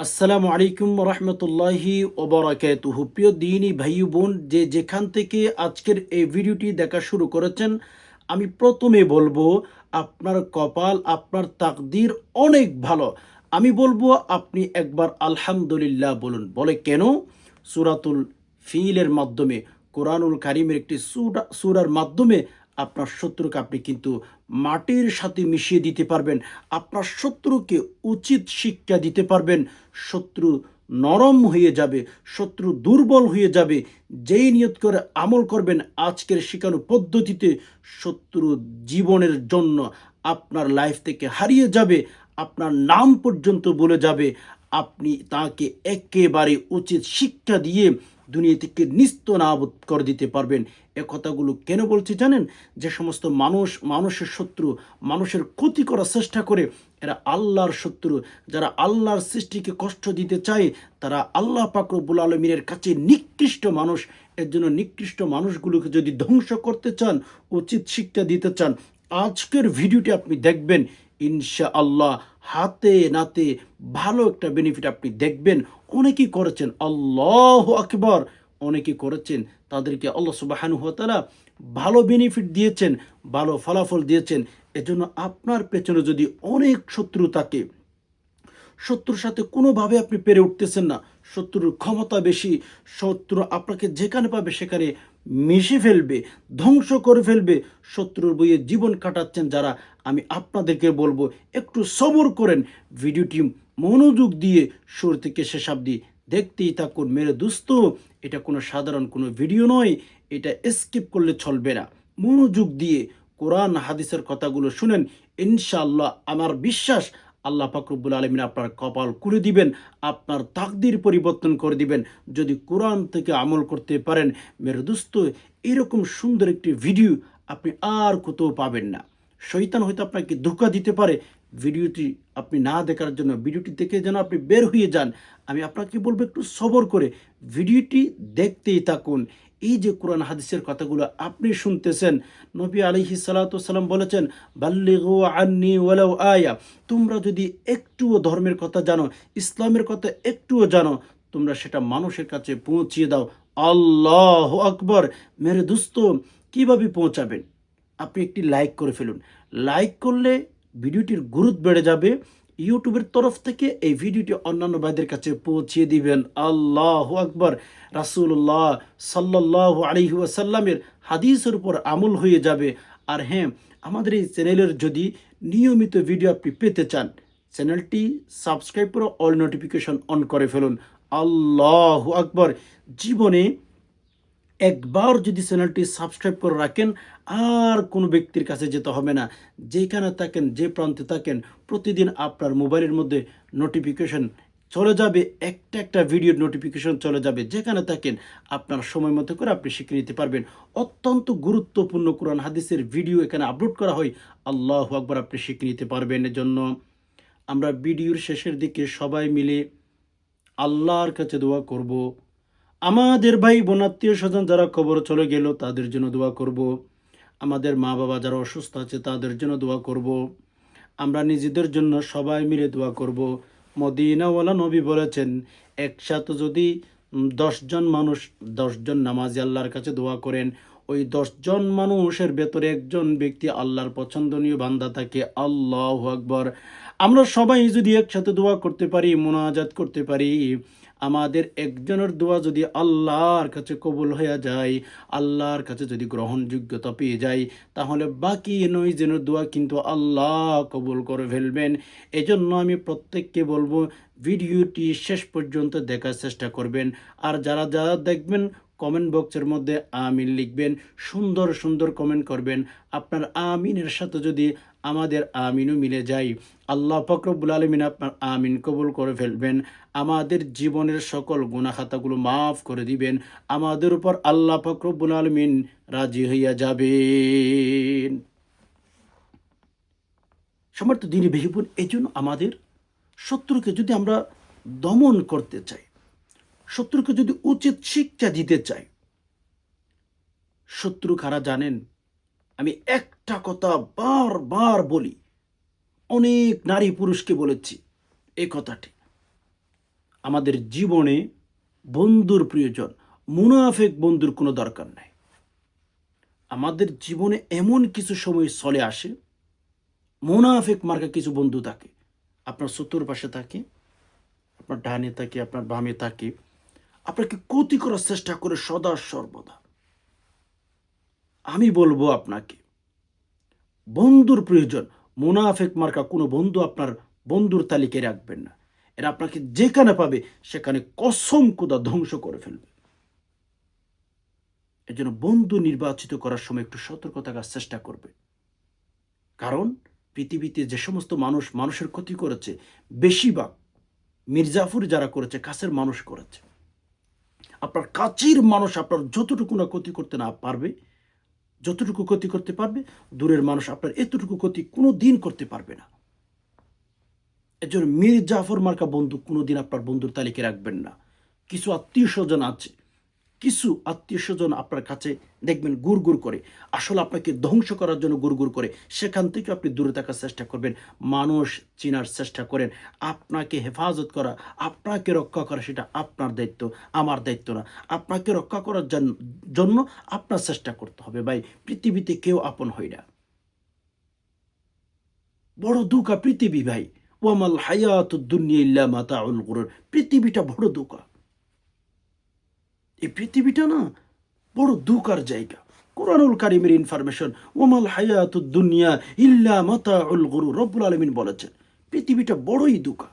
আসসালামু আলাইকুম রহমতুল্লাহি ওবরাকাতুহু। প্রিয় দিনী ভাই বোন, যে যেখান থেকে আজকের এই ভিডিওটি দেখা শুরু করেছেন, আমি প্রথমে বলবো আপনার কপাল, আপনার তাকদির অনেক ভালো। আমি বলবো আপনি একবার আলহামদুলিল্লাহ বলুন। বলে কেন? সূরাতুল ফিলের মাধ্যমে, কোরআনুল কারীমের একটি সূরার মাধ্যমে আপনার শত্রুকে আপনি কিন্তু মাটির সাথে মিশিয়ে দিতে পারবেন। আপনার শত্রুকে উচিত শিক্ষা দিতে পারবেন। শত্রু নরম হয়ে যাবে, শত্রু দুর্বল হয়ে যাবে। যেই নিয়ত করে আমল করবেন আজকের শেখানো পদ্ধতিতে, শত্রু জীবনের জন্য আপনার লাইফ থেকে হারিয়ে যাবে, আপনার নাম পর্যন্ত বলে যাবে। আপনি তাকে একেবারে উচিত শিক্ষা দিয়ে দুনিয়া থেকে নিস্তানাবুদ করে দিতে পারবেন। এ কথাগুলো কেন বলছি জানেন? যে সমস্ত মানুষ মানুষের শত্রু, মানুষের ক্ষতি করার চেষ্টা করে, এরা আল্লাহর শত্রু। যারা আল্লাহর সৃষ্টিকে কষ্ট দিতে চায়, তারা আল্লাহ পাক রব্বুল আলামিনের কাছে নিকৃষ্ট মানুষ। এর জন্য নিকৃষ্ট মানুষগুলোকে যদি ধ্বংস করতে চান, উচিত শিক্ষা দিতে চান, আজকের ভিডিওটি আপনি দেখবেন। ইনশাআল্লাহ হাতে নাতে ভালো একটা বেনিফিট আপনি দেখবেন। অনেকেই করেছেন, আল্লাহু আকবার, অনেকেই করেছেন, তাদেরকে আল্লাহ সুবহানাহু ওয়া তাআলা ভালো বেনিফিট দিয়েছেন, ভালো ফলাফল দিয়েছেন। এজন্য আপনার পেছনে যদি অনেক শত্রু থাকে, শত্রুর সাথে কোনোভাবে আপনি পেরে উঠতেছেন না, শত্রুর ক্ষমতা বেশি, শত্রু আপনাকে যেখানে পাবে সেখানে মিশে ফেলবে, ধ্বংস করে ফেলবে, শত্রুর বইয়ে জীবন কাটাচ্ছেন যারা, আমি আপনাদেরকে বলবো একটু সবর করেন। ভিডিওটি মনোযোগ দিয়ে শুরু থেকে শেষ অবধি দেখতেই থাকুন। মেরে দোস্ত, এটা কোনো সাধারণ কোনো ভিডিও নয়, এটা স্কিপ করলে চলবে না। মনোযোগ দিয়ে কোরআন হাদিসের কথাগুলো শুনেন। ইনশাআল্লাহ আমার বিশ্বাস আল্লাহ পাক রব্বুল আলামিন আপনার কপাল খুলে দিবেন, আপনার তাকদির পরিবর্তন করে দিবেন যদি কোরআন থেকে আমল করতে পারেন। মেরে দোস্ত, এরকম সুন্দর একটি ভিডিও আপনি আর কোথাও পাবেন না। শয়তান হয়তো আপনাকে ধোঁকা দিতে পারে। ভিডিওটি আপনি না দেখার জন্য, ভিডিওটি দেখে যেন আপনি বের হয়ে যান। আমি আপনাকে বলবো একটু সবর করে ভিডিওটি দেখতেই থাকুন। এই যে কোরআন হাদিসের কথাগুলো আপনি শুনতেছেন, নবী আলাইহিস সালাতু ওয়াসালাম বলেছেন, বাল্লিগু আন্নি ওয়ালাউ আয়া। তোমরা যদি একটুও ধর্মের কথা জানো, ইসলামের কথা একটুও জানো, তোমরা সেটা মানুষের কাছে পৌঁছিয়ে দাও। আল্লাহু আকবার। মেরে দোস্ত, কিভাবে পৌঁছাবেন? আপনি একটি লাইক করে ফেলুন। লাইক করলে ভিডিওটির গুরুত্ব বেড়ে যাবে। ইউটিউবের তরফ থেকে এই ভিডিওটি অন্যান্য ভাইদের কাছে পৌঁছিয়ে দিবেন। আল্লাহু আকবার। রাসূলুল্লাহ সাল্লাল্লাহু আলাইহি ওয়াসাল্লামের হাদিসের উপর আমল হয়ে যাবে। আর হ্যাঁ, আমাদের এই চ্যানেলের যদি নিয়মিত ভিডিও আপনি পেতে চান, চ্যানেলটি সাবস্ক্রাইব করে অল নোটিফিকেশন অন করে ফেলুন। আল্লাহু আকবার। জীবনে একবার যদি চ্যানেলটি সাবস্ক্রাইব করে রাখেন, আর কোনো ব্যক্তির কাছে যেতে হবে না। যেখানে থাকেন, যে প্রান্তে থাকেন, প্রতিদিন আপনার মোবাইলের মধ্যে নোটিফিকেশন চলে যাবে, একটা একটা ভিডিওর নোটিফিকেশন চলে যাবে। যেখানে থাকেন আপনার সময় মতো করে আপনি শিখে নিতে পারবেন। অত্যন্ত গুরুত্বপূর্ণ কোরআন হাদিসের ভিডিও এখানে আপলোড করা হয়। আল্লাহু আকবার, আপনি শিখে নিতে পারবেন। এজন্য আমরা ভিডিওর শেষের দিকে সবাই মিলে আল্লাহর কাছে দোয়া করব। আমাদের ভাই বোন আত্মীয় স্বজন যারা কবর চলে গেল তাদের জন্য দোয়া করব। আমাদের মা বাবা যারা অসুস্থ আছে তাদের জন্য দোয়া করব। আমরা নিজেদের জন্য সবাই মিলে দোয়া করব। মদিনাওয়ালা নবী বলেছেন, একসাথে যদি 10 জন মানুষ, 10 জন নামাজি আল্লাহর কাছে দোয়া করেন, ওই 10 জন মানুষের ভেতরে একজন ব্যক্তি আল্লাহর পছন্দনীয় বান্দা থাকে। আল্লাহু আকবার। আমরা সবাই যদি একসাথে দোয়া করতে পারি, মুনাজাত করতে পারি, আমাদের একজনের দোয়া যদি আল্লাহর কাছে কবুল হয়ে যায়, আল্লাহর কাছে যদি গ্রহণযোগ্যতা পেয়ে যায়, তাহলে বাকি 9 জনের দোয়া কিন্তু আল্লাহ কবুল করে ফেলবেন। এজন্য আমি প্রত্যেককে বলবো ভিডিওটি শেষ পর্যন্ত দেখার চেষ্টা করবেন। আর যারা যারা দেখবেন, কমেন্ট বক্সের মধ্যে আমিন লিখবেন, সুন্দর সুন্দর কমেন্ট করবেন। আপনার আমিনের সাথে যদি আমাদের আমিনও মিলে যায়, আল্লাহ পাক রব্বুল আলামিন আপনার আমিন কবুল করে ফেলবেন। আমাদের জীবনের সকল গুনাহ খাতাগুলো মাফ করে দিবেন। আমাদের উপর আল্লাহ পাক রব্বুল আলামিন রাজি হইয়া যাবেন। সমর্থ দিনী ভাই বোন, এজন্য আমাদের শত্রুকে যদি আমরা দমন করতে চাই, শত্রুকে যদি উচিত শিক্ষা দিতে চাই, শত্রু কারা জানেন? আমি একটা কথা বারবার বলি, অনেক নারী পুরুষকে বলেছি এই কথাটি, আমাদের জীবনে বন্ধুর প্রয়োজন, মুনাফেক বন্ধুর কোনো দরকার নাই। আমাদের জীবনে এমন কিছু সময় চলে আসে, মুনাফেক মার্কা কিছু বন্ধু থাকে, আপনার চতুর্পাশে থাকে, আপনার ডানে থাকে, আপনার বামে থাকে, আপনাকে ক্ষতি করার চেষ্টা করে সদা সর্বদা। আমি বলবো আপনাকে, বন্ধুর প্রয়োজন, মুনাফেক মার্কা কোনো বন্ধু আপনার বন্ধুর তালিকায় রাখবেন না। এরা আপনাকে যেখানে পাবে সেখানে কসম খোদা ধ্বংস করে ফেলবে। এর জন্য বন্ধু নির্বাচিত করার সময় একটু সতর্ক থাকার চেষ্টা করবে। কারণ পৃথিবীতে যে সমস্ত মানুষ মানুষের ক্ষতি করেছে, বেশিরভাগ মির্জাফর যারা করেছে কাছের মানুষ করেছে। আপনার কাছের মানুষ আপনার যতটুকু না ক্ষতি করতে না পারবে, যতটুকু ক্ষতি করতে পারবে, দূরের মানুষ আপনার এতটুকু ক্ষতি কোনো দিন করতে পারবে না। এর জন্য মির্জাফর মার্কা বন্ধু কোনোদিন আপনার বন্ধুর তালিকায় রাখবেন না। কিছু আত্মীয় স্বজন আছে, কিছু আত্মীয় স্বজন আপনার কাছে দেখবেন গুড় করে, আসলে আপনাকে ধ্বংস করার জন্য গুড় করে। সেখান থেকে আপনি দূরে থাকার চেষ্টা করবেন। মানুষ চেনার চেষ্টা করেন। আপনাকে হেফাজত করা, আপনাকে রক্ষা করা সেটা আপনার দায়িত্ব, আমার দায়িত্ব না। আপনাকে রক্ষা করার জন্য আপনার চেষ্টা করতে হবে ভাই। পৃথিবীতে কেউ আপন হয় না। বড় দুঃখা পৃথিবী ভাই। ওয়ামাল হায়াতুদ দুনিয়া ইল্লা মাতাউল গুরুর। পৃথিবীটা বড় দুঃখা। এই পৃথিবীটা না বড় দুঃখার জায়গা। কোরআনুল কারীমের ইনফরমেশন, ওয়ামাল হায়াতুদ দুনিয়া ইল্লা মাতাউল গুরুর। রব্বুল আলামিন বলেছেন পৃথিবীটা বড়ই দুঃখা।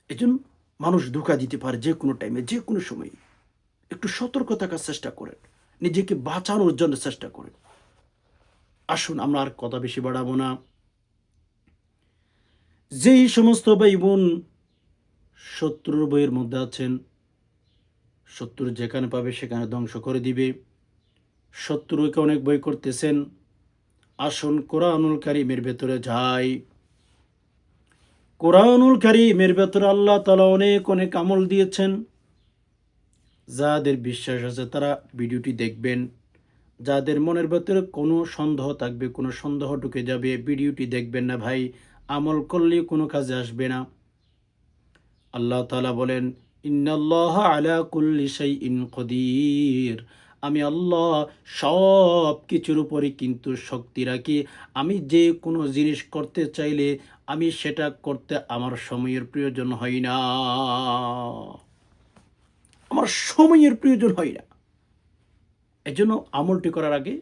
এজন্য মানুষ ধোঁকা দিতে পারে যে কোনো টাইমে, যে কোনো সময়ে। একটু সতর্ক থাকার চেষ্টা করেন, নিজেকে বাঁচানোর জন্য চেষ্টা করেন। আসুন আমরা আর কথা বেশি বাড়াবো না। যেই সমস্ত ভাই বোন শত্রুর বইয়ের মধ্যে আছেন, শত্রু যেখানে পাবে সেখানে ধ্বংস করে দিবে, শত্রুকে অনেক ভয় করতেছেন, আসুন কোরআনুল কারীমের ভেতরে যাই। কোরআনুল কারীমের ভেতরে আল্লাহ তাআলা অনেক অনেক আমল দিয়েছেন। যাদের বিশ্বাস আছে তারা ভিডিওটি দেখবেন। যাদের মনের ভেতরে কোনো সন্দেহ থাকবে, কোনো সন্দেহ ঢুকে যাবে, ভিডিওটি দেখবেন না ভাই। আমল করলে কোনো কাজে আসবে না। আল্লাহ তাআলা বলেন, ইন্নাল্লাহা আলা কুল্লি শাইইন কদির। আমি আল্লাহ সব কিছুর উপরে কিন্তু শক্তি রাখি। আমি যে কোনো জিনিস করতে চাইলে আমি সেটা করতে আমার সময়ের প্রয়োজন হয় না। আমার সময়ের প্রয়োজন হয় না। এজন্য আমলটি করার আগে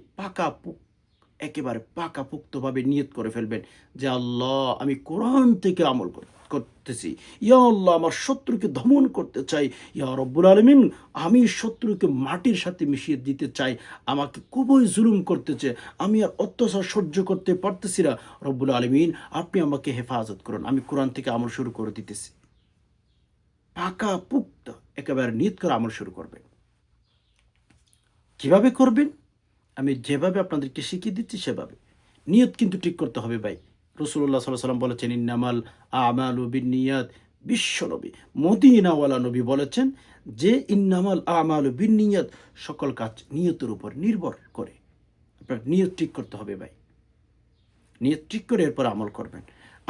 একেবারে পাকাপোক্তভাবে নিয়ত করে ফেলবেন যে আল্লাহ আমি কোরআন থেকে আমল করতেছি। ইয়া আল্লাহ আমার শত্রুকে দমন করতে চাই। ইয়া রব্বুল আলামিন আমি শত্রুকে মাটির সাথে মিশিয়ে দিতে চাই। আমাকে খুবই জুলুম করতেছে, আমি আর অত্যাচার সহ্য করতে পারতেছি না। রব্বুল আলামিন আপনি আমাকে হেফাজত করুন। আমি কোরআন থেকে আমল শুরু করে দিতেছি। পাকাপোক্ত একেবারে নিয়ত করে আমল শুরু করবেন। কিভাবে করবেন? আমি যেভাবে আপনাদেরকে শিখিয়ে দিচ্ছি সেভাবে। নিয়ত কিন্তু ঠিক করতে হবে ভাই। রাসূলুল্লাহ সাল্লাল্লাহু আলাইহি ওয়াসাল্লাম বলেছেন, ইন্নামাল আমালু বিন্নিয়াত। বিশ্বনবী, মদিনাওয়ালা নবী বলেছেন যে ইন্নামাল আমালু বিন্নিয়াত, সকল কাজ নিয়তের উপর নির্ভর করে। আপনার নিয়ত ঠিক করতে হবে ভাই। নিয়ত ঠিক করে এরপর আমল করবেন।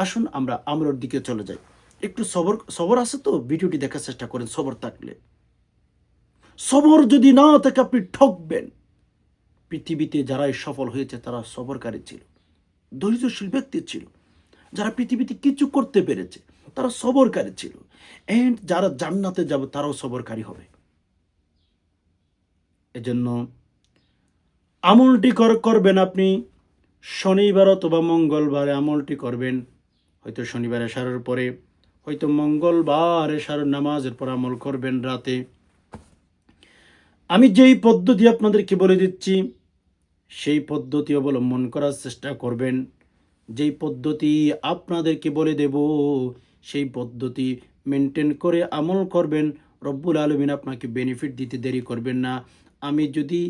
আসুন আমরা আমলের দিকে চলে যাই। একটু সবর আছে তো ভিডিওটি দেখার চেষ্টা করেন। সবর থাকলে, সবর যদি না থাকে আপনি ঠকবেন। পৃথিবীতে যারাই সফল হয়েছে তারা সবরকারী ছিল, ধৈর্যশীল ব্যক্তি ছিল। যারা পৃথিবীতে কিছু করতে পেরেছে তারা সবরকারী ছিল। এন্ড যারা জান্নাতে যাবে তারাও সবরকারী হবে। এজন্য আমলটি করবেন আপনি শনিবার অথবা মঙ্গলবারে আমলটি করবেন। হয়তো শনিবারে এশারের পরে, হয়তো মঙ্গলবার এশারের নামাজের পর আমল করবেন রাতে। আমি যেই পদ্ধতি আপনাদেরকে বলে দিচ্ছি সেই পদ্ধতি অবলম্বন করার চেষ্টা করবেন। যেই পদ্ধতি আপনাদেরকে বলে দেব সেই পদ্ধতি মেনটেন করে আমল করবেন। রব্বুল আলামিন আপনাকে বেনিফিট দিতে দেরি করবেন না। আমি যদি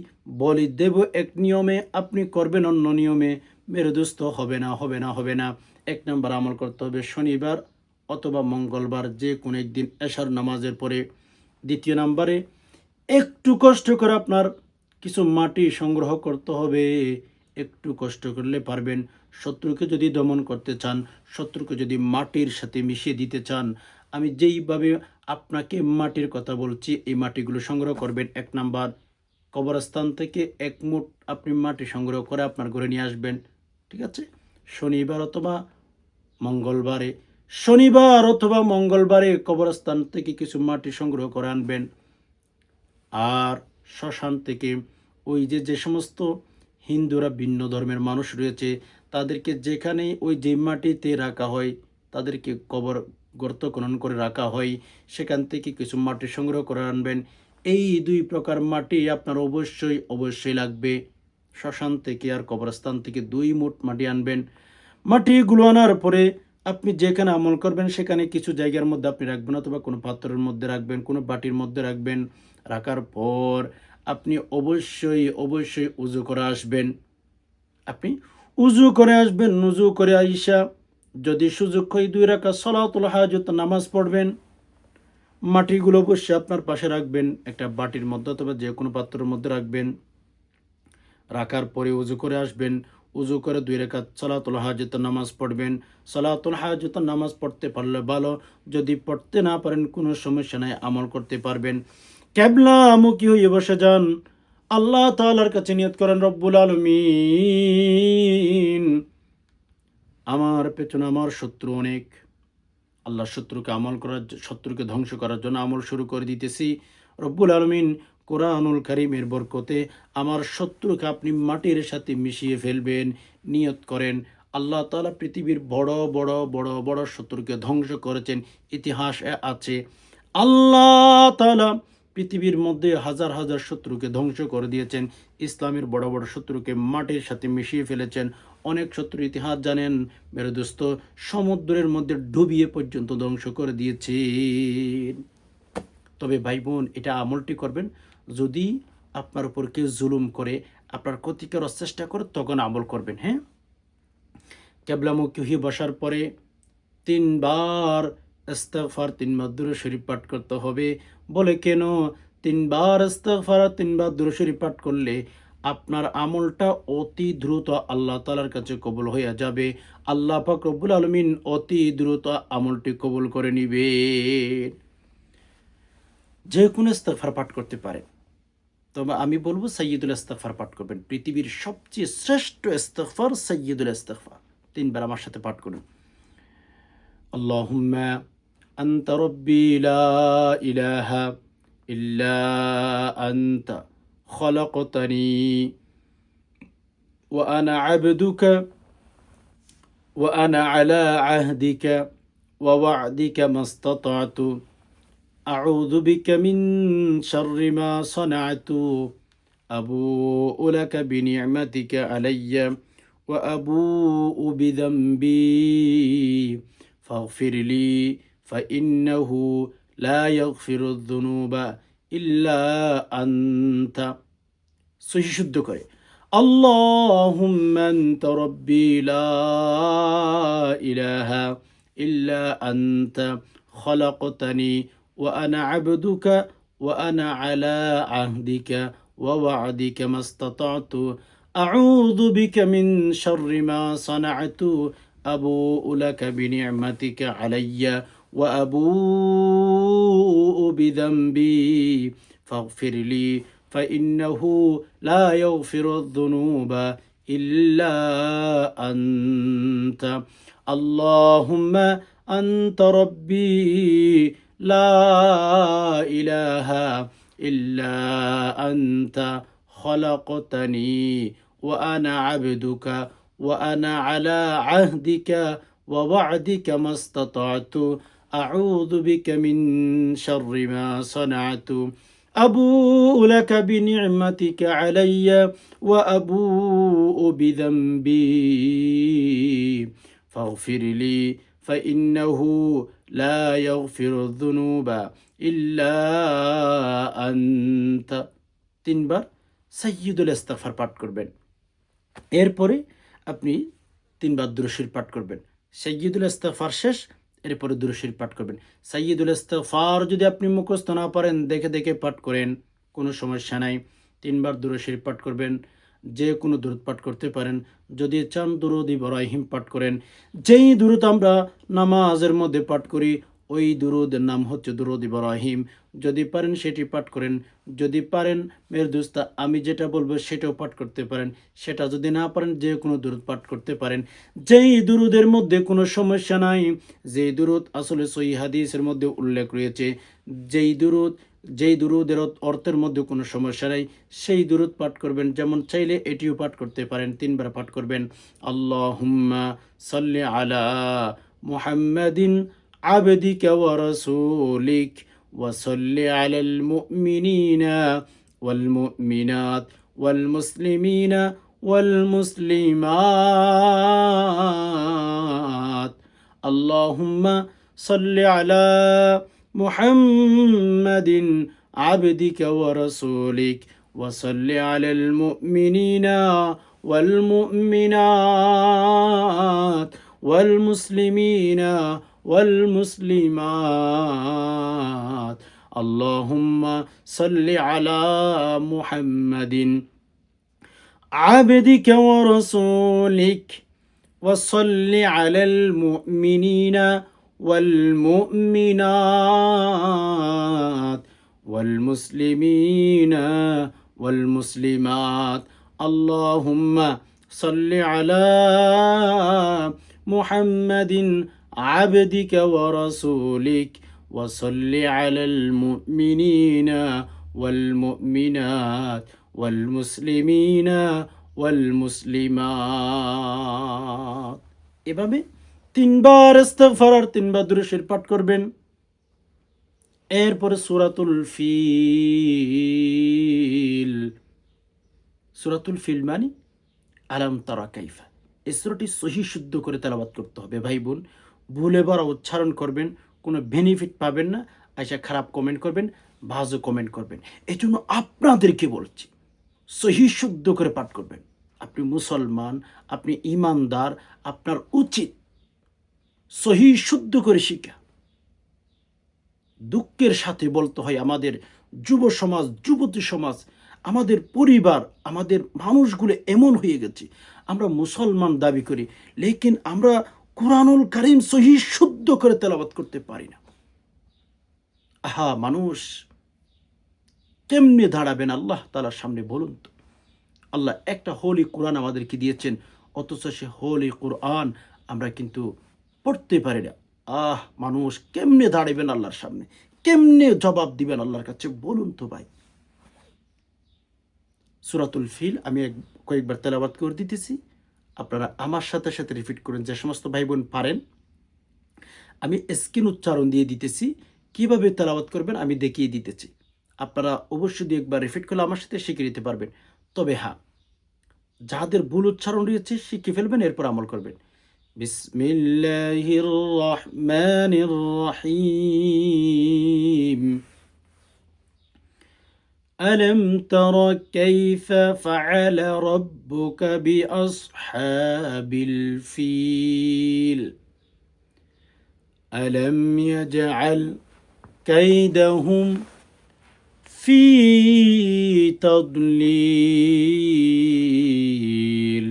বলি দেব এক নিয়মে, আপনি করবেন অন্য নিয়মে, মেরে দোস্ত হবে না, হবে না, হবে না। এক নম্বর আমল করতে হবে শনিবার অথবা মঙ্গলবার, যে কোনো একদিন এশার নামাজের পরে। দ্বিতীয় নম্বরে একটু কষ্ট করে আপনার কিছু মাটি সংগ্রহ করতে হবে। একটু কষ্ট করলে পারবেন। শত্রুকে যদি দমন করতে চান, শত্রুকে যদি মাটির সাথে মিশিয়ে দিতে চান, আমি যেইভাবে আপনাকে মাটির কথা বলছি, এই মাটিগুলো সংগ্রহ করবেন। ১ নাম্বার, কবরস্থান থেকে ১ মুঠ আপনি মাটি সংগ্রহ করে আপনার ঘরে নিয়ে আসবেন। ঠিক আছে? শনিবার অথবা মঙ্গলবারে, কবরস্থান থেকে কিছু মাটি সংগ্রহ করে আনবেন। আর শ্মশান থেকে ওই যে সমস্ত হিন্দুরা ভিন্ন ধর্মের মানুষ রয়েছে, তাদেরকে যেখানে ওই যে মাটিতে রাখা হয়, তাদেরকে কবর গর্ত খনন করে রাখা হয়, সেখান থেকে কিছু মাটি সংগ্রহ করে আনবেন। এই ২ প্রকার মাটি আপনার অবশ্যই লাগবে। শ্মশান থেকে আর কবরস্থান থেকে ২ মুঠ মাটি আনবেন। মাটিগুলো আনার পরে আপনি যেখানে আমল করবেন সেখানে কিছু জায়গার মধ্যে আপনি রাখবেন, অথবা কোনো পাত্রের মধ্যে রাখবেন, কোনো বাটির মধ্যে রাখবেন। রাখার পর আপনি অবশ্যই উজু করে আসবেন। আপনি উজু করে আইসা যদি সুযোগ হয় ২ রাকাত সালাতুল হাজত নামাজ পড়বেন। মাটিগুলো অবশ্যই আপনার পাশে রাখবেন, একটা বাটির মধ্যে অথবা যে কোনো পাত্রের মধ্যে রাখবেন। রাখার পরে উজু করে আসবেন। উজু করে ২ রাকাত সালাতুল হাজতের নামাজ পড়বেন। সালাতুল হাজতের নামাজ পড়তে পারলে ভালো, যদি পড়তে না পারেন কোনো সমস্যা নাই, আমল করতে পারবেন। কেবলামুখী হয়ে বসে যান, আল্লাহ তাআলার কাছে নিয়ত করেন, রব্বুল আলামিন, আমার পেছনে আমার শত্রু অনেক, আল্লাহ শত্রুকে ধ্বংস করার জন্য আমল শুরু করে দিতেছি। রব্বুল আলামিন, কোরআনুল কারীমের বরকতে আমার শত্রুকে আপনি মাটির সাথে মিশিয়ে ফেলবেন। নিয়ত করেন। আল্লাহ তাআলা পৃথিবীর বড় শত্রুকে ধ্বংস করেছেন, ইতিহাসে আছে। আল্লাহ তাআলা পৃথিবীর মধ্যে হাজার শত্রুকে ধ্বংস করে দিয়েছেন। ইসলামের বড় শত্রুকে মাটির সাথে মিশিয়ে ফেলেছেন। অনেক শত্রু ইতিহাস জানেন মেরে দোস্ত, সমুদ্রের মধ্যে ডুবিয়ে পর্যন্ত ধ্বংস করে দিয়েছেন। তবে ভাই বোন, এটা আমলটি করবেন যদি আপনার উপর কেউ জুলুম করে, আপনার ক্ষতি করার চেষ্টা করে, তখন আমল করবেন। হ্যাঁ, কেবলামুখী হয়ে বসার পরে ৩ বার ইস্তিগফার, ৩ বার দুরূদ শরীফ পাঠ করতে হবে। বলে কেন? ৩ বার ইস্তিগফার, ৩ বার দুরূদ শরীফ পাঠ করলে আপনার আমলটা অতি দ্রুত আল্লাহ তাআলার কাছে কবুল হয়ে যাবে। আল্লাহ পাক রব্বুল আলামিন অতি দ্রুত আমলটি কবুল করে নিবেন। যে কোনো ইস্তিগফার পাঠ করতে পারেন, তবে আমি বলবো সাইয়্যিদুল ইস্তিগফার পাঠ করবেন। পৃথিবীর সবচেয়ে শ্রেষ্ঠ ইস্তিগফার সাইয়্যিদুল ইস্তিগফার। ৩ বার আমার সাথে পাঠ করুন। اللهم أنت ربي لا إله إلا أنت خلقتني وأنا عبدك وأنا على عهدك ووعدك ما استطعت أعوذ بك من شر ما صنعت أبوء لك بنعمتك علي وأبوء بذنبي فاغفر لي فإنه لا يغفر الذنوب إلا أنت। সহি শুদ্ধ করে আল্লাহুম্মা আনতা রব্বি লা ইলাহা ইল্লা আনতা খলাকতানি ওয়া আনা আবদুকা ওয়া আনা আলা আহদিকা ওয়া ওয়া'দিকা মাস্তাতা'তু আউযু বিকা মিন শাররি মা সানা'তু আবুউ লাকা বিনি'মাতিকা আলাইয়া ওয়া আবুউ বিযামবি ফাগফির লি فإنه لا يغفر الذنوب إلا أنت اللهم أنت ربي لا إله إلا أنت خلقتني وأنا عبدك وأنا على عهدك ووعدك ما استطعت أعوذ بك من شر ما صنعت أبوء لك بنعمتك علي وأبوء بذنبي فاغفر لي فإنه لا يغفر الذنوب إلا أنت। ৩ বার সাইয়্যিদুল ইস্তিগফার পাঠ করবেন। এরপরে আপনি ৩ বার দুরূদ শরীফ পাঠ করবেন। সাইয়্যিদুল ইস্তিগফার শেষ, এরপরে দুরূদ শরীফ পাঠ করবেন। সাইয়্যিদুল ইস্তিগফার যদি আপনি মুখস্থ না পারেন, দেখে পাঠ করেন, কোনো সমস্যা নাই। ৩ বার দুরূদ শরীফ পাঠ করবেন। যে কোনো দুরূদ পাঠ করতে পারেন। যদি চান দুরূদ ইব্রাহিম পাঠ করেন। যেই দুরূদ আমরা নামাজের মধ্যে পাঠ করি ওই দুরূদের নাম হচ্ছে দুরূদ ইব্রাহিম। যদি পারেন সেটি পাঠ করেন। যদি পারেন মেরে দোস্ত আমি যেটা বলবো সেটাও পাঠ করতে পারেন। সেটা যদি না পারেন যে কোনো দুরূদ পাঠ করতে পারেন। যেই দুরূদের মধ্যে কোনো সমস্যা নাই, যেই দুরূদ আসলে সহিহ হাদিসের মধ্যে উল্লেখ রয়েছে, যেই দুরূদের অর্থের মধ্যে কোনো সমস্যা নাই সেই দুরূদ পাঠ করবেন। যেমন চাইলে এটিও পাঠ করতে পারেন, ৩ বার পাঠ করবেন। আল্লাহুম্মা সাল্লি আলা মুহাম্মাদিন আবদিকা ওয়া রাসূলিক ওয়া সাল্লি আলাল মুমিনিনা ওয়াল মুমিনাত ওয়াল মুসলিমিনা ওয়াল মুসলিমাত। আল্লাহুম্মা সাল্লি আলা মুহাম্মাদিন আবদিকা ওয়া রাসূলিক ওয়া সাল্লি আলাল মুমিনিনা ওয়াল মুমিনাত ওয়াল মুসলিমিনা ওয়াল মুসলিমাত। আল্লাহুম্মা সাল্লি আলা মুহাম্মাদিন আবদিকা ওয়া রাসূলিক ওয়া সাল্লি আলাল মুমিনিনা والمؤمنات والمسلمين والمسلمات اللهم صل على محمد عبدك ورسولك وصل على المؤمنين والمؤمنات والمسلمين والمسلمات এভাবে ৩ বার ইস্তিগফার আর ৩ বার দুরূদ শরীফ পাঠ করবেন। এরপরে সূরাতুল ফিল মানে আলাম তারা কাইফা, এই সূরাটি সহিহ শুদ্ধ করে তেলাওয়াত করতে হবে ভাই বোন। ভুলে বড় উচ্চারণ করবেন, কোনো বেনিফিট পাবেন না। আইসা খারাপ কমেন্ট করবেন, বাজে কমেন্ট করবেন। এই জন্য আপনাদেরকে বলছি সহিহ শুদ্ধ করে পাঠ করবেন। আপনি মুসলমান, আপনি ঈমানদার, আপনার উচিত সহিহ শুদ্ধ করে শিখা। দুঃখের সাথে বলতে হয় আমাদের যুব সমাজ, যুবতী সমাজ, আমাদের পরিবার, আমাদের মানুষগুলো এমন হয়ে গেছে, আমরা মুসলমান দাবি করি লেকিন আমরা কুরআনুল কারীম সহিহ শুদ্ধ করে তেলাওয়াত করতে পারি না। আহা মানুষ কেমনে দাঁড়াবেন আল্লাহ তাআলার সামনে বলুন তো? আল্লাহ একটা হোলি কোরআন আমাদেরকে দিয়েছেন, অথচ সে হোলি কোরআন আমরা কিন্তু পড়তে পারি না। মানুষ কেমনে দাঁড়াবেন আল্লাহর সামনে, কেমনে জবাব দিবেন আল্লাহর কাছে বলুন তো ভাই। সূরাতুল ফিল আমি কয়েকবার তেলাওয়াত করে দিতেছি, আপনারা আমার সাথে সাথে রিপিট করেন যে সমস্ত ভাই বোন পারেন। আমি স্ক্রিন উচ্চারণ দিয়ে দিতেছি, কিভাবে তেলাওয়াত করবেন আমি দেখিয়ে দিতেছি। আপনারা অবশ্যই ২ একবার রিপিট করলে আমার সাথে শিখে নিতে পারবেন। তবে হ্যাঁ, যাদের ভুল উচ্চারণ রয়েছে শিখে ফেলবেন, এরপর আমল করবেন। বিসমিল্লাহির রহমানির রহিম। ألم تر كيف فعل ربك بأصحاب الفيل ألم يجعل كيدهم في تضليل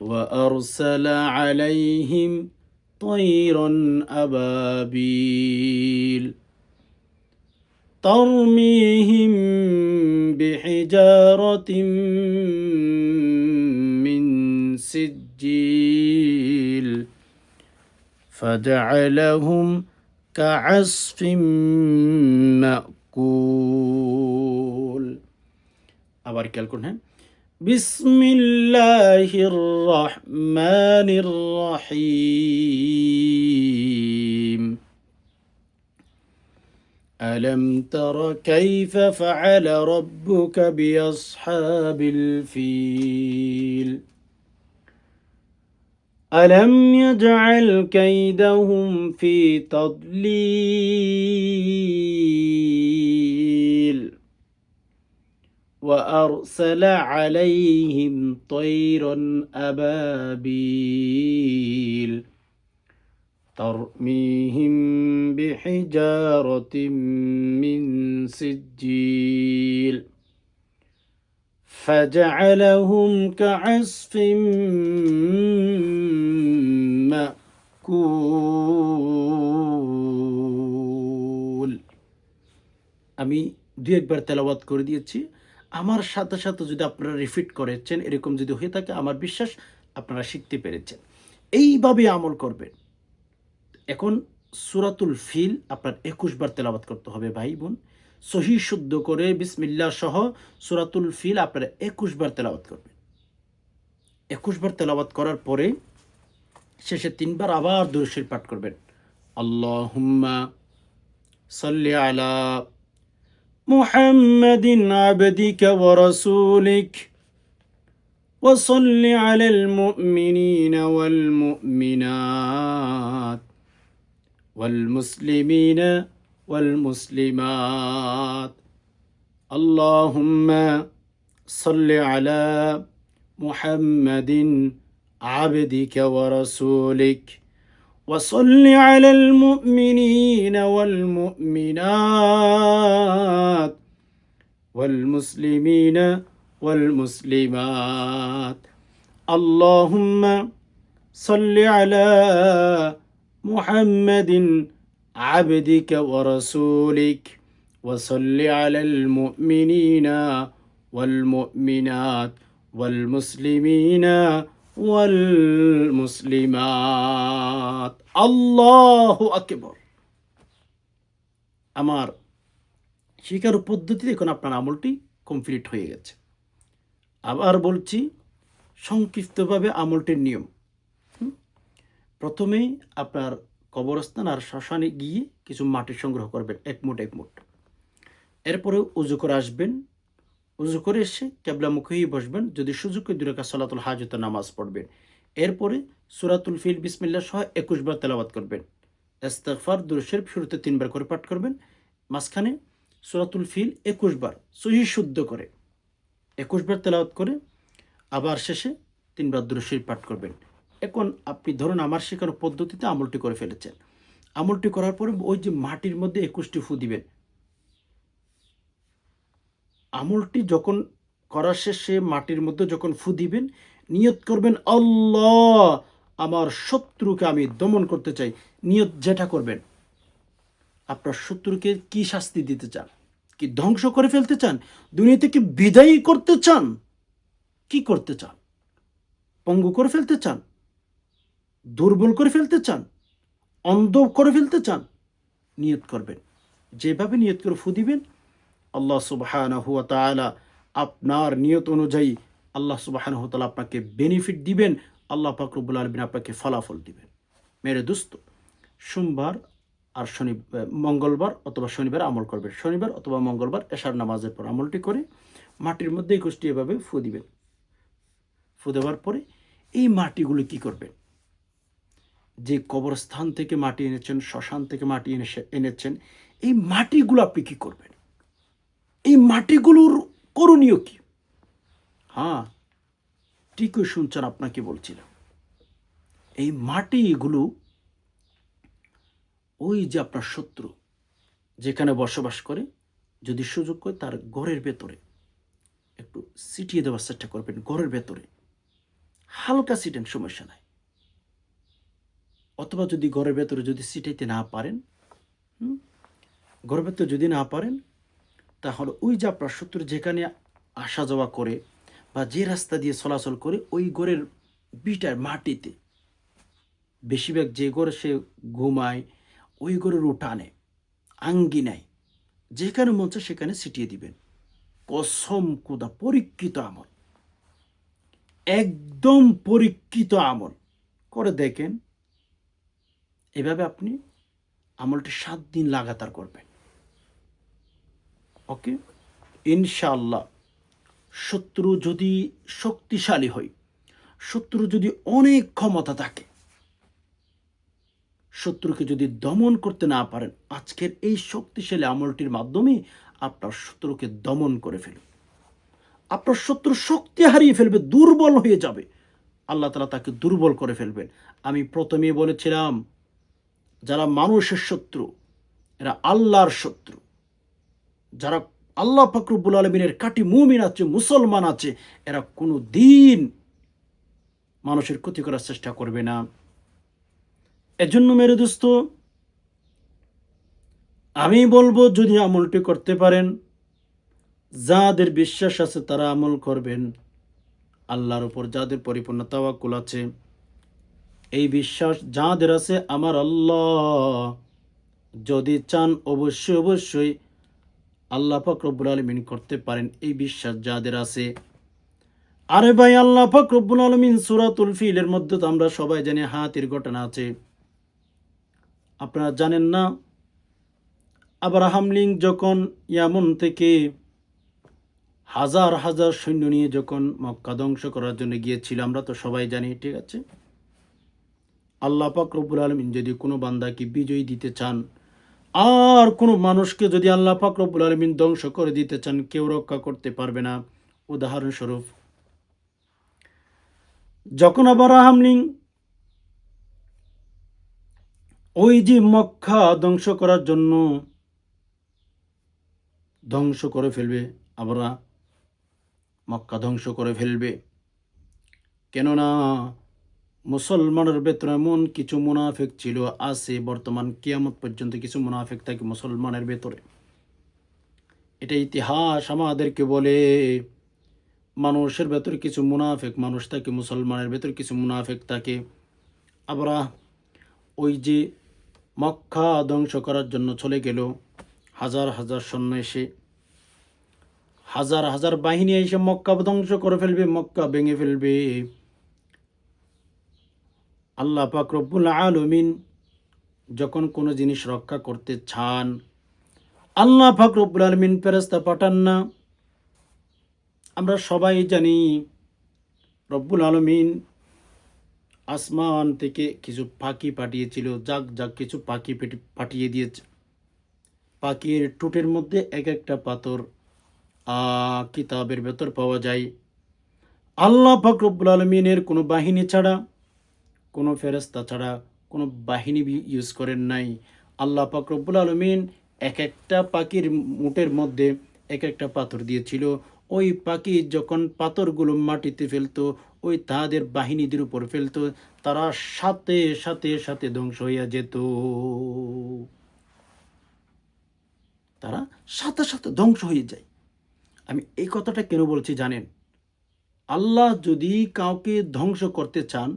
وأرسل عليهم طيرا أبابيل ترميهم بحجارة من سجيل فجعلهم كعصف مأكول। আবার খেয়াল করুন, হ্যাঁ, বিসমিল্লাহির রহমানির রহিম। ألم تر كيف فعل ربك بأصحاب الفيل ألم يجعل كيدهم في تضليل وأرسل عليهم طيرا أبابيل ترميهم بحجارة من سجيل فجعلهم كعصف مأكول আমি দুই একবার তেলাওয়াত করে দিয়েছি। আমার সাথে সাথে যদি আপনারা রিপিট করেছেন, এরকম যদি হয়ে থাকে আমার বিশ্বাস আপনারা শিখতে পেরেছেন। এইভাবে আমল করবেন। এখন সূরাতুল ফিল আপনার ২১ বার তেলাওয়াত করতে হবে ভাই বোন। সহিহ শুদ্ধ করে বিসমিল্লাহ সহ সূরাতুল ফিল আপনারা ২১ বার তেলাওয়াত করবেন। ২১ বার তেলাওয়াত করার পরে শেষে ৩ বার আবার দুরূদ শরীফ পাঠ করবেন। আল্লাহুম্মা সাল্লি আলা মুহাম্মাদিন আবদিকা ওয়া রাসূলিক ওয়া সাল্লি আলাল মুমিনিনা ওয়াল মুমিনাত والمسلمين والمسلمات اللهم صل على محمد عبدك ورسولك وصل على المؤمنين والمؤمنات والمسلمين والمسلمات اللهم صل على محمد عبدك ورسولك وصل على المؤمنين والمؤمنات والمسلمين والمسلمات الله أكبر আমার শিকার পদ্ধতিতে এখন আপনার আমলটি কমপ্লিট হয়ে গেছে। আবার বলছি সংক্ষিপ্তভাবে আমলটির নিয়ম। প্রথমেই আপনার কবরস্থান আর শ্মশানে গিয়ে কিছু মাটি সংগ্রহ করবেন, এক মুঠ। এরপরে উজু করে আসবেন। উজু করে এসে কিবলামুখী বসবেন। যদি সুযোগ হয় ২ রাকাত সালাতুল হাজতের নামাজ পড়বেন। এরপরে সূরাতুল ফিল বিসমিল্লাহ সহ ২১ বার তেলাওয়াত করবেন। ইস্তিগফার দুরূদ শরীফ শুরুতে ৩ বার করে পাঠ করবেন। মাঝখানে সূরাতুল ফিল ২১ বার সহিহ শুদ্ধ করে ২১ বার তেলাওয়াত করে আবার শেষে ৩ বার দুরূদ শরীফ পাঠ করবেন। এখন আপনি ধরুন আমার শেখানো পদ্ধতিতে আমলটি করে ফেলেছেন। আমলটি করার পরে ওই যে মাটির মধ্যে ২১টি ফু দিবেন। আমলটি যখন করার শেষে মাটির মধ্যে যখন ফু দিবেন, নিয়ত করবেন আল্লাহ আমার শত্রুকে আমি দমন করতে চাই। নিয়ত যেটা করবেন, আপনার শত্রুকে কি শাস্তি দিতে চান? কি ধ্বংস করে ফেলতে চান? দুনিয়া থেকে বিদায়ী করতে চান? কি করতে চান? পঙ্গু করে ফেলতে চান? দুর্বল করে ফেলতে চান? অন্ধ করে ফেলতে চান? নিয়ত করবেন। যেভাবে নিয়ত করে ফু দিবেন, আল্লাহ সুবহানাহু ওয়া তাআলা আপনার নিয়ত অনুযায়ী আল্লাহ সুবহানাহু ওয়া তাআলা আপনাকে বেনিফিট দিবেন। আল্লাহ পাক রব্বুল আলামিন আপনাকে ফলাফল দিবেন। মেরে দোস্ত, সোমবার আর মঙ্গলবার অথবা শনিবার আমল করবেন। শনিবার অথবা মঙ্গলবার এশার নামাজের পর আমলটি করে মাটির মধ্যে ২১টি এভাবে ফু দিবেন। ফু দেওয়ার পরে এই মাটিগুলো কি করবেন? যে কবরস্থান থেকে মাটি এনেছেন, শ্মশান থেকে মাটি এনেছেন, এই মাটিগুলো আপনি কি করবেন? এই মাটিগুলোর করণীয় কি? হ্যাঁ, ঠিকই শুনছেন, আপনাকে বলছিলাম। এই মাটিগুলো ওই যে আপনার শত্রু যেখানে বসবাস করে, যদি সুযোগ হয় তার ঘরের ভেতরে একটু ছিটিয়ে দেওয়ার চেষ্টা করবেন। ঘরের ভেতরে হালকা ছিটেন, সমস্যা নাই। অথবা যদি ঘরের ভেতরে যদি ছিটাইতে না পারেন, ঘরের ভেতরে যদি না পারেন, তাহলে ওই যে আপনার শত্রু যেখানে আসা যাওয়া করে বা যে রাস্তা দিয়ে চলাচল করে, ওই ঘরের বিটার মাটিতে, বেশিরভাগ যে ঘরে সে ঘুমায় ওই ঘরের উঠানে, আঙ্গিনায়, যেখানে মন চায় সেখানে ছিটিয়ে দিবেন। কসম খোদা, পরীক্ষিত আমল, একদম পরীক্ষিত আমল। করে দেখেন। এভাবে আপনি আমলটি ৭ দিন লাগাতার করবেন। ওকে, ইনশাআল্লাহ। শত্রু যদি শক্তিশালী হয়, শত্রু যদি অনেক ক্ষমতা থাকে, শত্রুকে যদি দমন করতে না পারেন, আজকের এই শক্তিশালী আমলটির মাধ্যমে আপনার শত্রুকে দমন করে ফেলুন। আপনার শত্রু শক্তি হারিয়ে ফেলবে, দুর্বল হয়ে যাবে। আল্লাহ তাআলা তাকে দুর্বল করে ফেলবেন। আমি প্রথমেই বলেছিলাম, যারা মানুষের শত্রু এরা আল্লাহর শত্রু। যারা আল্লাহ পাক রব্বুল আলামিনের কাটি মুমিন আছে, মুসলমান আছে, এরা কোনো দিন মানুষের ক্ষতি করার চেষ্টা করবে না। এজন্য মেরে দোস্ত, আমি বলবো যদি আমলটি করতে পারেন, যাদের বিশ্বাস আছে তারা আমল করবেন। আল্লাহর উপর যাদের পরিপূর্ণ তাওয়াক্কুল আছে, এই বিশ্বাস যাদের আছে, আমার আল্লাহ যদি চান অবশ্যই অবশ্যই আল্লাহ পাক রব্বুল আলামিন করতে পারেন, এই বিশ্বাস যাদের আছে। আরে ভাই, আল্লাহ পাক রব্বুল আলামিন সূরাতুল ফিলের মধ্যে তো আমরা সবাই জানি হাতির ঘটনা আছে। আপনারা জানেন না, আব্রাহাম লিঙ্ক যখন ইয়ামন থেকে হাজার হাজার সৈন্য নিয়ে যখন মক্কা ধ্বংস করার জন্য গিয়েছিল, আমরা তো সবাই জানি, ঠিক আছে। আল্লাহ পাক রব্বুল আলামিন যদি কোনো বান্দাকে বিজয়ী দিতে চান, আর কোনো মানুষকে যদি আল্লাহ পাক রব্বুল আলামিন ধ্বংস করে দিতে চান, কেউ রক্ষা করতে পারবে না। উদাহরণস্বরূপ, যখন আব্রাহাম লিঙ্ক ওই যে মক্কা ধ্বংস করার জন্য ধ্বংস করে ফেলবে, আবার মক্কা ধ্বংস করে ফেলবে, কেননা মুসলমানের ভেতরে এমন কিছু মুনাফিক ছিল, আছে, বর্তমান কিয়ামত পর্যন্ত কিছু মুনাফিক থাকে মুসলমানের ভেতরে। এটা ইতিহাস আমাদেরকে বলে, মানুষের ভেতরে কিছু মুনাফিক মানুষ থাকে, মুসলমানের ভেতরে কিছু মুনাফিক থাকে। আবার ওই যে মক্কা ধ্বংস করার জন্য চলে গেল, হাজার হাজার সৈন্য এসে, হাজার হাজার বাহিনী এসে মক্কা ধ্বংস করে ফেলবে, মক্কা ভেঙে ফেলবে। আল্লাহ পাক রব্বুল আলামিন যখন কোনো জিনিস রক্ষা করতে চান, আল্লাহ পাক রব্বুল আলামিন ফেরেশতা পাঠান না। আমরা সবাই জানি রব্বুল আলামিন আসমান থেকে কিছু পাখি পাঠিয়েছিল, যাক যাক কিছু পাখি পাঠিয়ে দিয়েছে। পাখির ঠোঁটের মধ্যে এক একটা পাথর কিতাবের ভেতর পাওয়া যায়। আল্লাহ পাক রব্বুল আলামিনের কোনো বাহিনী ছাড়া, কোনো ফেরেশতা ছাড়া কোনো বাহিনী ইউজ করেন নাই। আল্লাহ পাক রব্বুল আলামিন এক একটা পাখির মুটের মধ্যে এক একটা পাথর দিয়েছিল। ওই পাখি যখন পাথরগুলো মাটিতে ফেলতো, ওই তাদের বাহিনীদের উপর ফেলতো, তারা সাথে সাথে সাথে ধ্বংস হইয়া যেত। তারা সাথে সাথে ধ্বংস হয়ে যায়। আমি এই কথাটা কেন বলছি জানেন? আল্লাহ যদি কাউকে ধ্বংস করতে চান,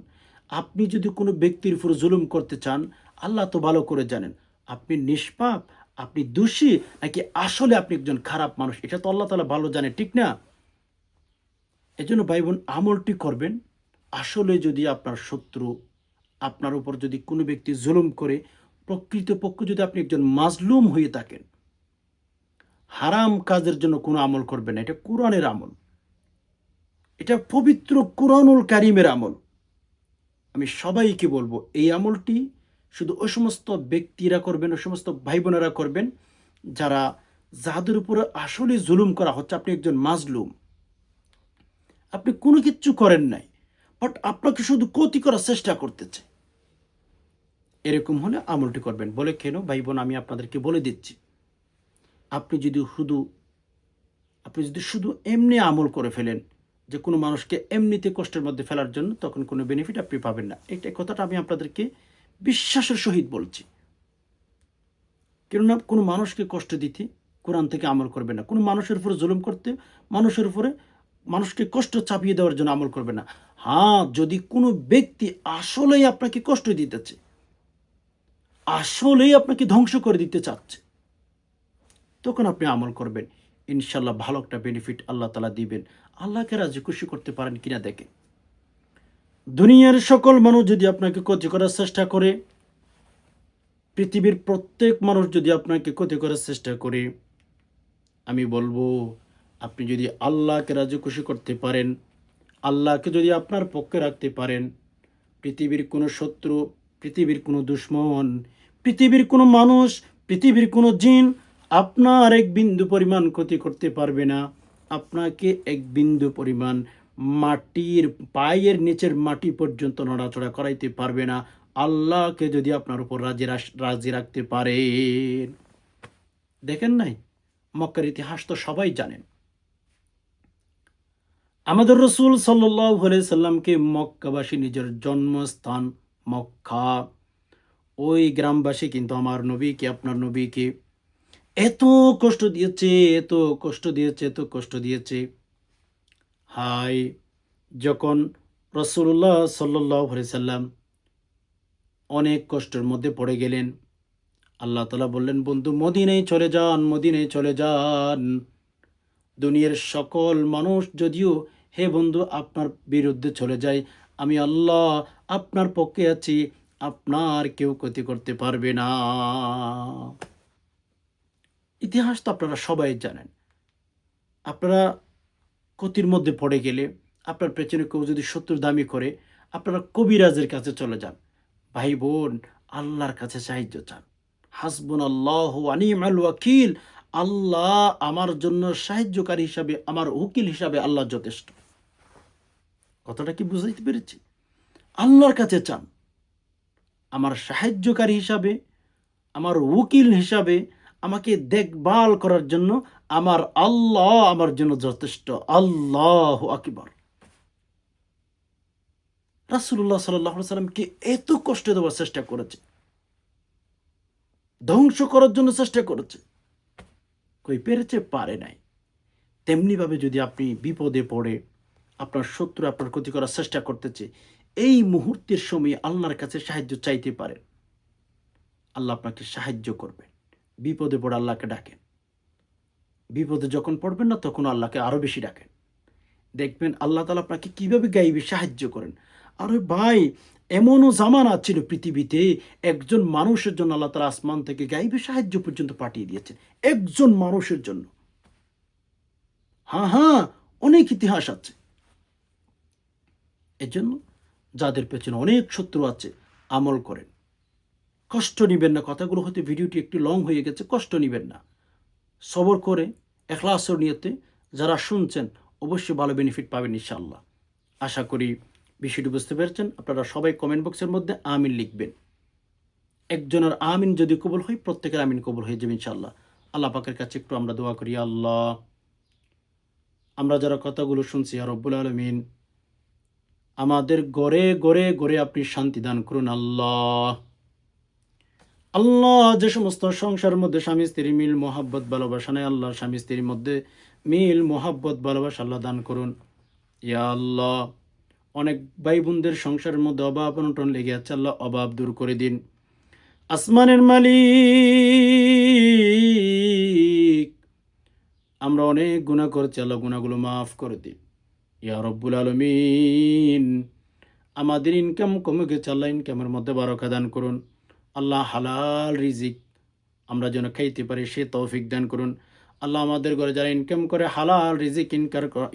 আপনি যদি কোনো ব্যক্তির উপর জুলুম করতে চান, আল্লাহ তো ভালো করে জানেন আপনি নিষ্পাপ, আপনি দোষী, নাকি আসলে আপনি একজন খারাপ মানুষ, এটা তো আল্লাহ তাআলা ভালো জানে, ঠিক না? এজন্য ভাই বোন, আমলটি করবেন। আসলে যদি আপনার শত্রু, আপনার উপর যদি কোনো ব্যক্তি জুলুম করে, প্রকৃতপক্ষে যদি আপনি একজন মাজলুম হয়ে থাকেন, হারাম কাজের জন্য কোনো আমল করবেন না। এটা কোরআনের আমল, এটা পবিত্র কোরআনুল কারীমের আমল। আমি সবাইকে বলবো, এই আমলটি শুধু ওই সমস্ত ব্যক্তিরা করবেন, ওই সমস্ত ভাই বোনেরা করবেন যারা, যাদের উপরে আসলে জুলুম করা হচ্ছে। আপনি একজন মাজলুম, আপনি কোনো কিচ্ছু করেন নাই, বাট আপনাকে শুধু ক্ষতি করার চেষ্টা করতেছে, এরকম হলে আমলটি করবেন। বলে কেন ভাই বোন, আমি আপনাদেরকে বলে দিচ্ছি, আপনি যদি শুধু এমনি আমল করে ফেলেন, যে কোনো মানুষকে এমনিতে কষ্টের মধ্যে ফেলার জন্য, তখন কোনো বেনিফিট আপনি পাবেন না। এই কথাটা আমি আপনাদেরকে বিশ্বাসের সহিত বলছি। কেননা কোনো মানুষকে কষ্ট দিতে কোরআন থেকে আমল করবে না, কোনো মানুষের উপরে জুলুম করতে, মানুষকে কষ্ট চাপিয়ে দেওয়ার জন্য আমল করবে না। হ্যাঁ, যদি কোনো ব্যক্তি আসলেই আপনাকে কষ্ট দিতেছে, আসলেই আপনাকে ধ্বংস করে দিতে চাচ্ছে, তখন আপনি আমল করবেন। ইনশাল্লাহ ভালো একটা বেনিফিট আল্লাহ তাআলা দিবেন। আল্লাহকে রাজি খুশি করতে পারেন কিনা দেখেন। দুনিয়ার সকল মানুষ যদি আপনাকে ক্ষতি করার চেষ্টা করে, পৃথিবীর প্রত্যেক মানুষ যদি আপনাকে ক্ষতি করার চেষ্টা করে, আমি বলবো আপনি যদি আল্লাহকে রাজি খুশি করতে পারেন, আল্লাহকে যদি আপনার পক্ষে রাখতে পারেন, পৃথিবীর কোনো শত্রু, পৃথিবীর কোনো দুশ্মন, পৃথিবীর কোনো মানুষ, পৃথিবীর কোনো জিন আপনার এক বিন্দু পরিমাণ ক্ষতি করতে পারবে না। আপনাকে এক বিন্দু পরিমাণ মাটির পায়ের নিচের মাটি পর্যন্ত নড়াচড়া করাইতে পারবে না, আল্লাহকে যদি আপনার উপর রাজি রাখতে পারেন। দেখেন নাই, মক্কার ইতিহাস তো সবাই জানেন। আমাদের রসুল সাল্লাল্লাহু আলাইহি সাল্লামকে মক্কাবাসী নিজের জন্মস্থান মক্কা, ওই গ্রামবাসী কিন্তু আমার নবীকে, আপনার নবীকে এত কষ্ট দিয়েছে, এত কষ্ট দিয়েছে, এত কষ্ট দিয়েছে। হায়, যখন রাসূলুল্লাহ সাল্লাল্লাহু আলাইহি সাল্লাম অনেক কষ্টের মধ্যে পড়ে গেলেন, আল্লাহ তাআলা বললেন, বন্ধু মদিনায় চলে যান, মদিনায় চলে যান। দুনিয়ার সকল মানুষ যদিও হে বন্ধু আপনার বিরুদ্ধে চলে যায়, আমি আল্লাহ আপনার পক্ষে আছি, আপনার কেউ ক্ষতি করতে পারবে না। ইতিহাস তো আপনারা সবাই জানেন। আপনারা ক্ষতির মধ্যে পড়ে গেলে, আপনার পেছনে কেউ যদি শত্রু দামি করে, আপনারা কবিরাজের কাছে চলে যান। ভাই বোন, আল্লাহর কাছে সাহায্য চান। হাসবুনাল্লাহু ওয়া নি'মাল ওয়াকিল। আল্লাহ আমার জন্য সাহায্যকারী হিসাবে, আমার উকিল হিসাবে আল্লাহ যথেষ্ট। কথাটা কি বুঝাইতে পেরেছি? আল্লাহর কাছে চান, আমার সাহায্যকারী হিসাবে, আমার উকিল হিসাবে, আমাকে দেখভাল করার জন্য আমার আল্লাহ আমার জন্য যথেষ্ট। আল্লাহু আকবার। রাসূলুল্লাহ সাল্লাল্লাহু আলাইহি সাল্লামকে এত কষ্ট দেওয়ার চেষ্টা করেছে, ধ্বংস করার জন্য চেষ্টা করেছে, কই পেরেছে? পারে নাই। তেমনিভাবে যদি আপনি বিপদে পড়ে আপনার শত্রু আপনার ক্ষতি করার চেষ্টা করতেছে, এই মুহূর্তের সময় আল্লাহর কাছে সাহায্য চাইতে পারেন, আল্লাহ আপনাকে সাহায্য করবেন। বিপদে পড়ে আল্লাহকে ডাকেন। বিপদে যখন পড়বেন না, তখন আল্লাহকে আরও বেশি ডাকেন। দেখবেন আল্লাহ তাআলা আপনাকে কীভাবে গাইবে সাহায্য করেন। আরে ভাই, এমনও জামানা ছিল পৃথিবীতে, একজন মানুষের জন্য আল্লাহ তাআলা আসমান থেকে গাইবে সাহায্য পর্যন্ত পাঠিয়ে দিয়েছেন, একজন মানুষের জন্য। হ্যাঁ হ্যাঁ, অনেক ইতিহাস আছে। এজন্য যাদের পেছনে অনেক শত্রু আছে, আমল করেন, কষ্ট নিবেন না। কথাগুলো হয়তো ভিডিওটি একটু লং হয়ে গেছে, কষ্ট নিবেন না। সবর করে ইখলাসের নিয়তে যারা শুনছেন অবশ্যই ভালো বেনিফিট পাবেন ইনশাআল্লাহ। আশা করি বিষয়টি বুঝতে পেরেছেন। আপনারা সবাই কমেন্ট বক্সের মধ্যে আমিন লিখবেন। একজনের আমিন যদি কবুল হয়, প্রত্যেকের আমিন কবুল হয়ে যাবে ইনশাআল্লাহ। আল্লাহ পাকের কাছে একটু আমরা দোয়া করি, আল্লাহ আমরা যারা কথাগুলো শুনছি, ইয়া রব্বুল আলামিন আমাদের ঘরে ঘরে ঘরে আপনি শান্তি দান করুন আল্লাহ। আল্লাহ যে সমস্ত সংসারের মধ্যে স্বামী স্ত্রী মিল মোহাব্বত ভালোবাসা নেই, আল্লাহ স্বামী স্ত্রীর মধ্যে মিল মোহাব্বত ভালোবাসা আল্লাহ দান করুন ইয়া আল্লাহ। অনেক ভাই বোনদের সংসারের মধ্যে অভাব অনটন লেগে আছে, আল্লাহ অভাব দূর করে দিন। আসমানের মালিক, আমরা অনেক গুনাহ করেছি, আল্লাহ গুনাহগুলো মাফ করে দিন ইয়া রব্বুল আলামিন। আমাদের ইনকাম কমে গেছে, আল্লাহ ইনকামের মধ্যে বারাকা দান করুন আল্লাহ। হালাল রিজিক আমরা যেন খাইতে পারি সে তৌফিক দান করুন আল্লাহ। আমাদের ঘরে যারা ইনকাম করে হালাল রিজিক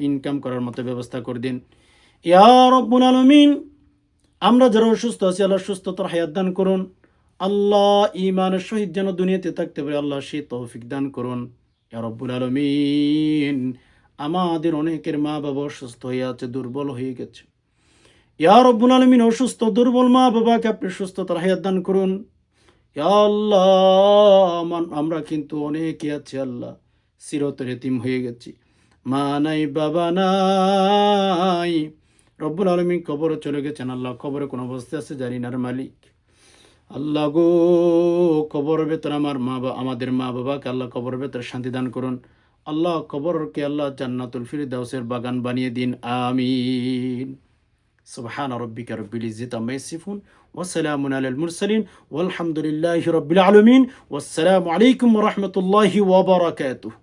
ইনকাম করার মতো ব্যবস্থা করে দিন ইয়া রব্বুল আলামিন। আমরা যারা অসুস্থ আছি, আল্লাহ সুস্থতার হায়াত দান করুন আল্লাহ। ঈমানের সহিত যেন দুনিয়াতে থাকতে পারে, আল্লাহ সে তৌফিক দান করুন ইয়া রব্বুল আলামিন। আমাদের অনেকের মা বাবা অসুস্থ হয়ে আছে, দুর্বল হয়ে গেছে ইয়া রব্বুল আলামিন। অসুস্থ দুর্বল মা বাবাকে আপনি সুস্থতার হায়াত দান করুন ইয়া আল্লাহ। আমরা কিন্তু অনেকে আছি আল্লাহ চিরতরে এতিম হয়ে গেছি, মা নাই বাবা নাই। রব্বুল আলামিন কবরে চলে গেছেন আল্লাহ, কবরে কোন অবস্থা আছে জানি না মালিক। আল্লাহ গো, কবরের ভেতর আমাদের মা বাবাকে আল্লাহ কবরের ভেতর শান্তি দান করুন আল্লাহ। কবরকে আল্লাহ জান্নাতুল ফিরদাউসের বাগান বানিয়ে দিন, আমিন। সুবহান রাব্বিকা রাব্বিল ইজ্জাতি আম্মা ইয়াসিফুন ওয়া সালামুন আলাল মুরসালিন ওয়ালহামদুলিল্লাহি রাব্বিল আলামিন। ওয়াসসালামু আলাইকুম ওয়া রাহমাতুল্লাহি ওয়া বারাকাতুহু।